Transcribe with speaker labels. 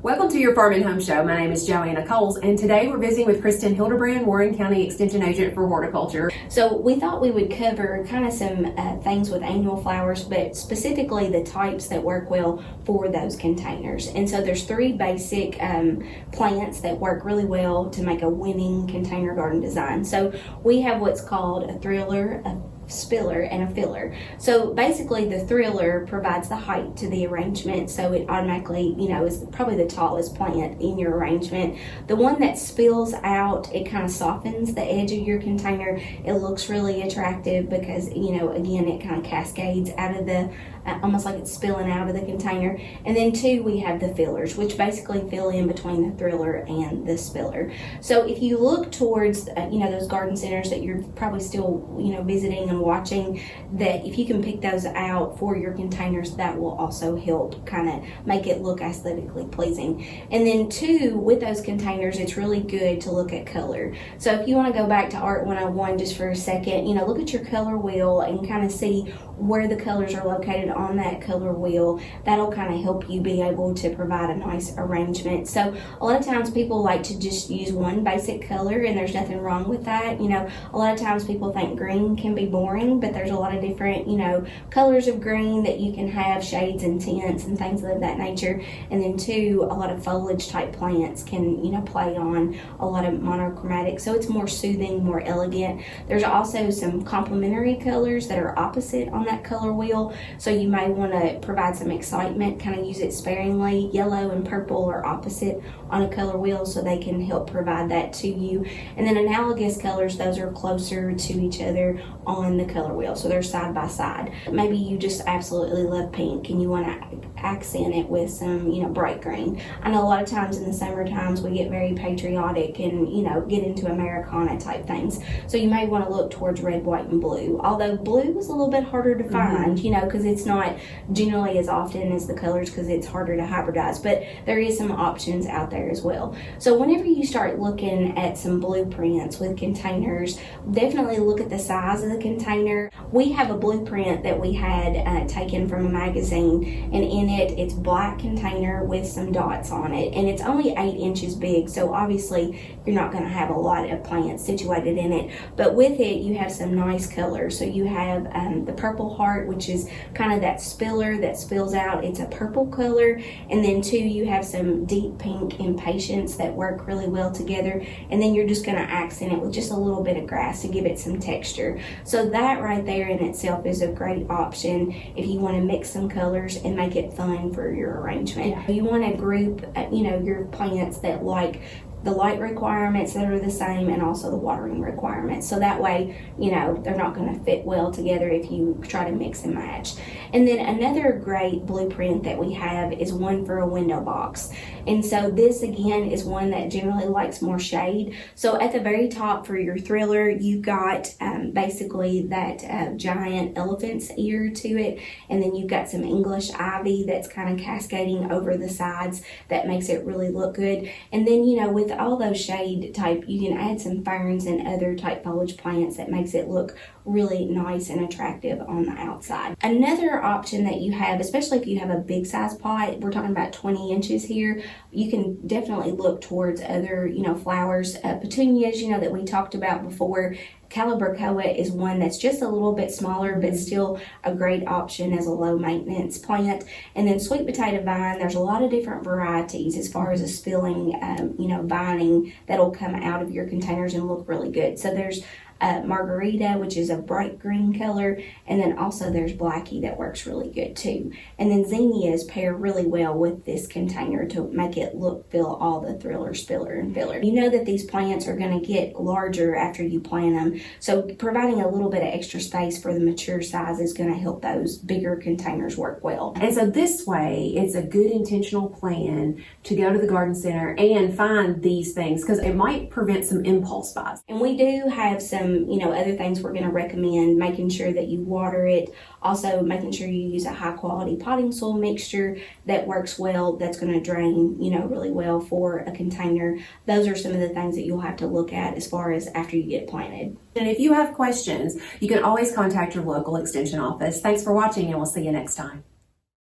Speaker 1: Welcome to your Farm and Home Show. My name is Joanna, and today we're visiting with Kristin Hildabrand, Warren County Extension Agent for Horticulture.
Speaker 2: So we thought we would cover kind of some things with annual flowers, but specifically the types that work well for those containers. And so there's three basic plants that work really well to make a winning container garden design. So we have what's called a thriller, a spiller, and a filler. So basically the thriller provides the height to the arrangement, so it automatically, is probably the tallest plant in your arrangement. The one that spills out, it kind of softens the edge of your container. It looks really attractive because, again, it kind of cascades out of the almost like it's spilling out of the container. And then two, we have the fillers, which basically fill in between the thriller and the spiller. So if you look towards those garden centers that you're probably still visiting and watching, that if you can pick those out for your containers, that will also help kind of make it look aesthetically pleasing. And then two, with those containers, it's really good to look at color. So if you want to go back to Art 101 just for a second, look at your color wheel and kind of see where the colors are located on that color wheel. That'll kind of help you be able to provide a nice arrangement. So a lot of times people like to just use one basic color, and there's nothing wrong with that. A lot of times people think green can be boring, but there's a lot of different colors of green that you can have, shades and tints and things of that nature. And then two, a lot of foliage type plants can play on a lot of monochromatic, so it's more soothing, more elegant. There's also some complementary colors that are opposite on that color wheel, so you may want to provide some excitement, kind of use it sparingly. Yellow and purple are opposite on a color wheel, so they can help provide that to you. And then analogous colors, those are closer to each other on the color wheel, so they're side by side. Maybe you just absolutely love pink and you want to accent it with some bright green. I know a lot of times in the summer times we get very patriotic and get into Americana type things, so you may want to look towards red, white, and blue, although blue is a little bit harder to find, because it's not generally as often as the colors, because it's harder to hybridize, but there is some options out there as well. So whenever you start looking at some blueprints with containers, definitely look at the size of the container. We have a blueprint that we had taken from a magazine, and in it, it's black container with some dots on it, and it's only 8 inches big, so obviously you're not going to have a lot of plants situated in it, but with it you have some nice colors. So you have the purple heart, which is kind of that spiller that spills out. It's a purple color. And then two, you have some deep pink impatiens that work really well together, and then you're just going to accent it with just a little bit of grass to give it some texture. So that right there in itself is a great option if you want to mix some colors and make it fun for your arrangement. Yeah. You want to group your plants that like the light requirements that are the same and also the watering requirements, so that way they're not going to fit well together if you try to mix and match. And then another great blueprint that we have is one for a window box, and so this again is one that generally likes more shade. So at the very top for your thriller, you've got basically that giant elephant's ear to it, and then you've got some English ivy that's kind of cascading over the sides that makes it really look good. And then with all those shade type, you can add some ferns and other type foliage plants that makes it look really nice and attractive on the outside. Another option that you have, especially if you have a big size pot, we're talking about 20 inches here, you can definitely look towards other flowers. Petunias, that we talked about before. Calibrachoa is one that's just a little bit smaller, but still a great option as a low maintenance plant. And then sweet potato vine, there's a lot of different varieties as far as a spilling, vining that'll come out of your containers and look really good. So there's Margarita, which is a bright green color, and then also there's Blackie that works really good too. And then zinnias pair really well with this container to make it fill all the thriller, spiller, and filler. You know that these plants are going to get larger after you plant them, so providing a little bit of extra space for the mature size is going to help those bigger containers work well.
Speaker 1: And so this way, it's a good intentional plan to go to the garden center and find these things, because it might prevent some impulse buys.
Speaker 2: And we do have some other things we're going to recommend: making sure that you water it, also making sure you use a high quality potting soil mixture that works well, that's going to drain really well for a container. Those are some of the things that you'll have to look at as far as after you get planted.
Speaker 1: And if you have questions, you can always contact your local extension office. Thanks for watching, and we'll see you next time.